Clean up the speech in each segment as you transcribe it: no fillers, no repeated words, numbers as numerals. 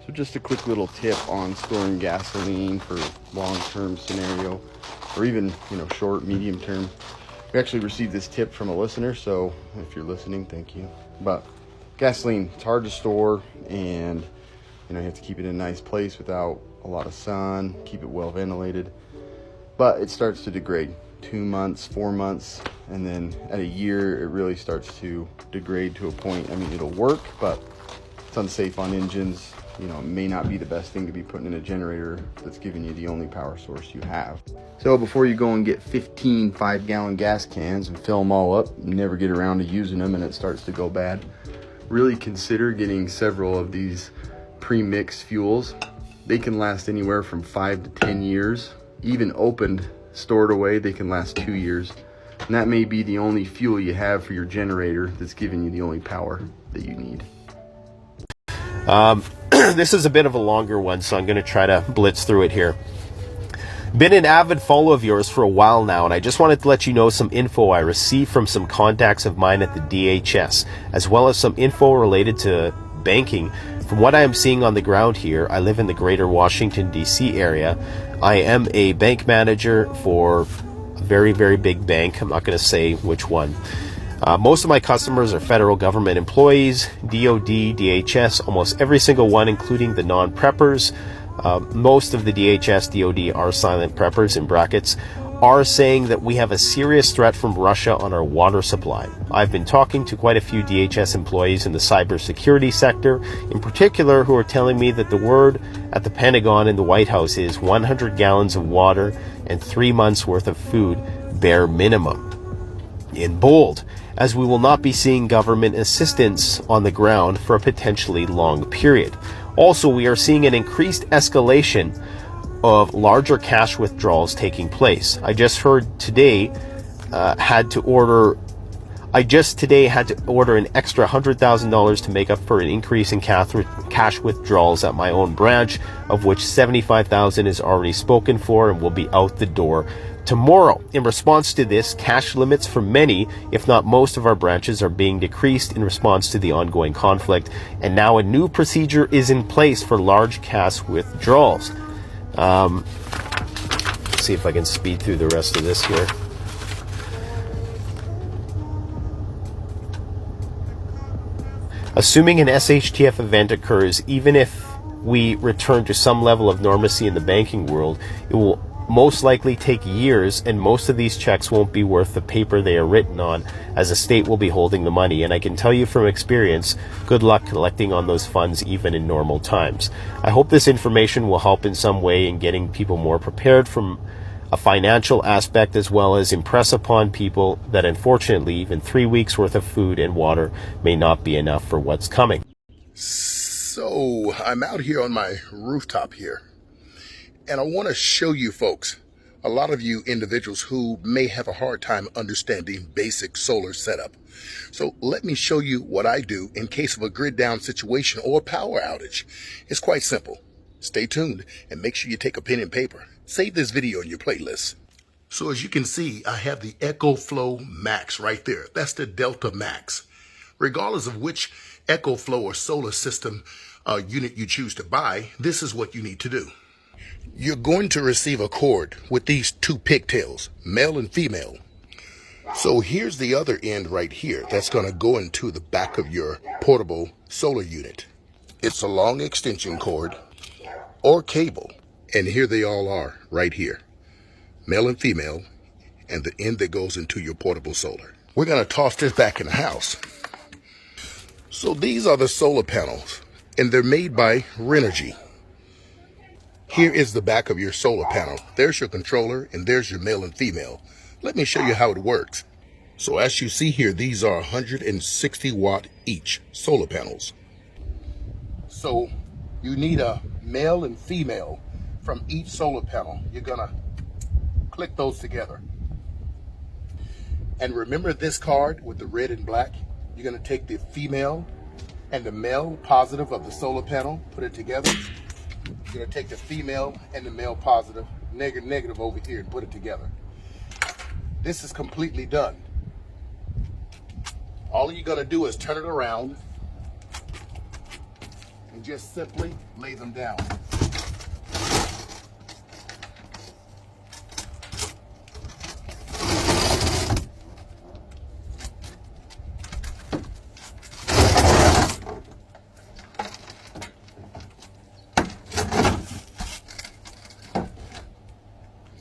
So just a quick little tip on storing gasoline for long-term scenario, or even, short, medium term. We actually received this tip from a listener, so if you're listening, thank you. But gasoline, it's hard to store, and you have to keep it in a nice place without a lot of sun, keep it well ventilated. But it starts to degrade. 2 months, 4 months, and then at a year it really starts to degrade to a point. I mean, it'll work, but it's unsafe on engines. It may not be the best thing to be putting in a generator that's giving you the only power source you have. So before you go and get 15 5-gallon gas cans and fill them all up, never get around to using them and it starts to go bad, really consider getting several of these pre-mixed fuels. They can last anywhere from 5 to 10 years. Even opened, stored away, they can last 2 years. And that may be the only fuel you have for your generator that's giving you the only power that you need. This is a bit of a longer one, so I'm going to try to blitz through it here. Been an avid follower of yours for a while now, and I just wanted to let you know some info I received from some contacts of mine at the DHS, as well as some info related to banking. From what I am seeing on the ground here, I live in the greater Washington, D.C. area. I am a bank manager for a very, very big bank. I'm not going to say which one. Most of my customers are federal government employees, DOD, DHS, almost every single one, including the non-preppers. Most of the DHS, DOD are silent preppers, in brackets, are saying that we have a serious threat from Russia on our water supply. I've been talking to quite a few DHS employees in the cybersecurity sector, in particular, who are telling me that the word at the Pentagon and the White House is 100 gallons of water and 3 months worth of food, bare minimum. In bold, as we will not be seeing government assistance on the ground for a potentially long period. Also, we are seeing an increased escalation of larger cash withdrawals taking place. I just today had to order an extra $100,000 to make up for an increase in cash withdrawals at my own branch, of which $75,000 is already spoken for and will be out the door tomorrow. In response to this, cash limits for many, if not most of our branches are being decreased in response to the ongoing conflict, and now a new procedure is in place for large cash withdrawals. Let's see if I can speed through the rest of this here. Assuming an SHTF event occurs, even if we return to some level of normalcy in the banking world, it will most likely take years, and most of these checks won't be worth the paper they are written on, as the state will be holding the money. And I can tell you from experience, good luck collecting on those funds even in normal times. I hope this information will help in some way in getting people more prepared from a financial aspect, as well as impress upon people that unfortunately even 3 weeks worth of food and water may not be enough for what's coming. So I'm out here on my rooftop here, and I want to show you folks, a lot of you individuals who may have a hard time understanding basic solar setup. So let me show you what I do in case of a grid down situation or a power outage. It's quite simple. Stay tuned and make sure you take a pen and paper. Save this video in your playlist. So as you can see, I have the EcoFlow Max right there. That's the Delta Max. Regardless of which EcoFlow or solar system unit you choose to buy, this is what you need to do. You're going to receive a cord with these two pigtails, male and female. So here's the other end right here that's going to go into the back of your portable solar unit. It's a long extension cord or cable, and here they all are right here, male and female, and the end that goes into your portable solar. We're going to toss this back in the house. So these are the solar panels, and they're made by Renogy. Here is the back of your solar panel. There's your controller, and there's your male and female. Let me show you how it works. So as you see here, these are 160 watt each solar panels. So you need a male and female from each solar panel. You're gonna click those together. And remember this card with the red and black? You're gonna take the female and the male positive of the solar panel, put it together. You're gonna take the female and the male positive, negative over here, and put it together. This is completely done. All you're gonna do is turn it around and just simply lay them down.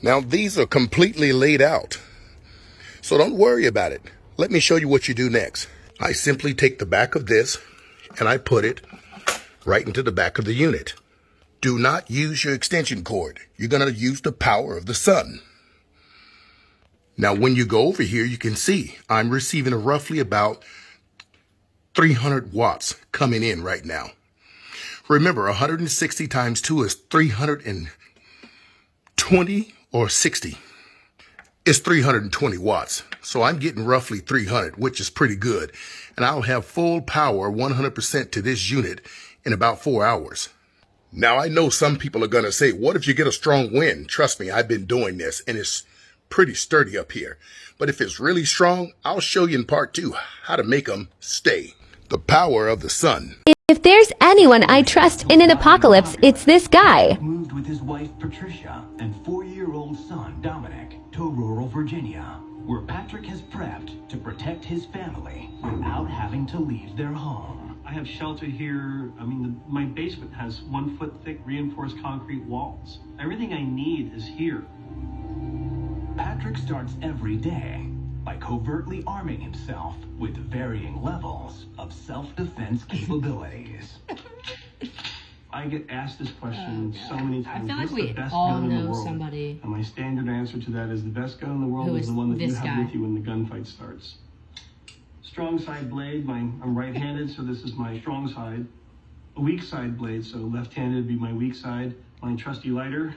Now these are completely laid out, so don't worry about it. Let me show you what you do next. I simply take the back of this and I put it right into the back of the unit. Do not use your extension cord. You're going to use the power of the sun. Now when you go over here, you can see I'm receiving roughly about 300 watts coming in right now. Remember, 160 times 2 is 320 or 60. It's 320 watts. So I'm getting roughly 300, which is pretty good. And I'll have full power 100% to this unit in about 4 hours. Now I know some people are going to say, what if you get a strong wind? Trust me, I've been doing this and it's pretty sturdy up here. But if it's really strong, I'll show you in part 2 how to make them stay. The power of the sun. If there's anyone I trust in an apocalypse, it's this guy. Moved with his wife Patricia and 4-year-old son Dominic to rural Virginia, where Patrick has prepped to protect his family without having to leave their home. I have shelter here. I mean, my basement has 1 foot thick reinforced concrete walls. Everything I need is here. Patrick starts every day by covertly arming himself with varying levels of self-defense capabilities. I get asked this question so many times. I feel like What's the we best all gun in the know world? somebody And my standard answer to that is the best gun in the world who is is the one that you this have guy. with you when the gunfight starts. Strong side blade, I'm right-handed, so this is my strong side. A weak side blade, so left-handed would be my weak side. My trusty lighter.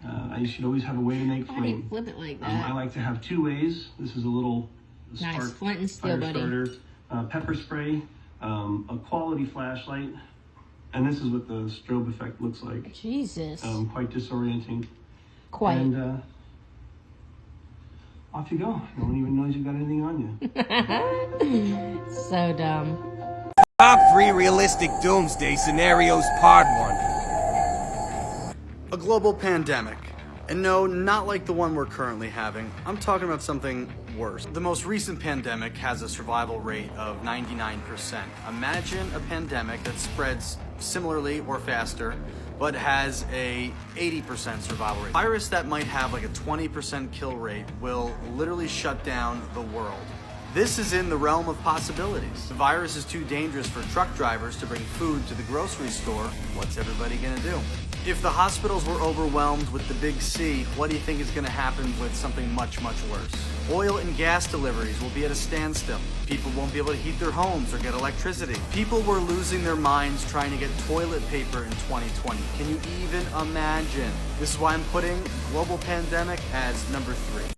I should always have a way to make Why do you flame. flip it like I that? like to have 2 ways. This is a little Nice. spark Flint and steel, fire buddy. starter, pepper spray, a quality flashlight, and this is what the strobe effect looks like. Jesus. Quite disorienting. Quite. And off you go. No one even knows you got anything on you. So dumb. Top 3 realistic doomsday scenarios, part 1. A global pandemic. And no, not like the one we're currently having. I'm talking about something worse. The most recent pandemic has a survival rate of 99%. Imagine a pandemic that spreads similarly or faster, but has a 80% survival rate. A virus that might have like a 20% kill rate will literally shut down the world. This is in the realm of possibilities. The virus is too dangerous for truck drivers to bring food to the grocery store. What's everybody gonna do? If the hospitals were overwhelmed with the big C, what do you think is gonna happen with something much, much worse? Oil and gas deliveries will be at a standstill. People won't be able to heat their homes or get electricity. People were losing their minds trying to get toilet paper in 2020. Can you even imagine? This is why I'm putting global pandemic as number 3.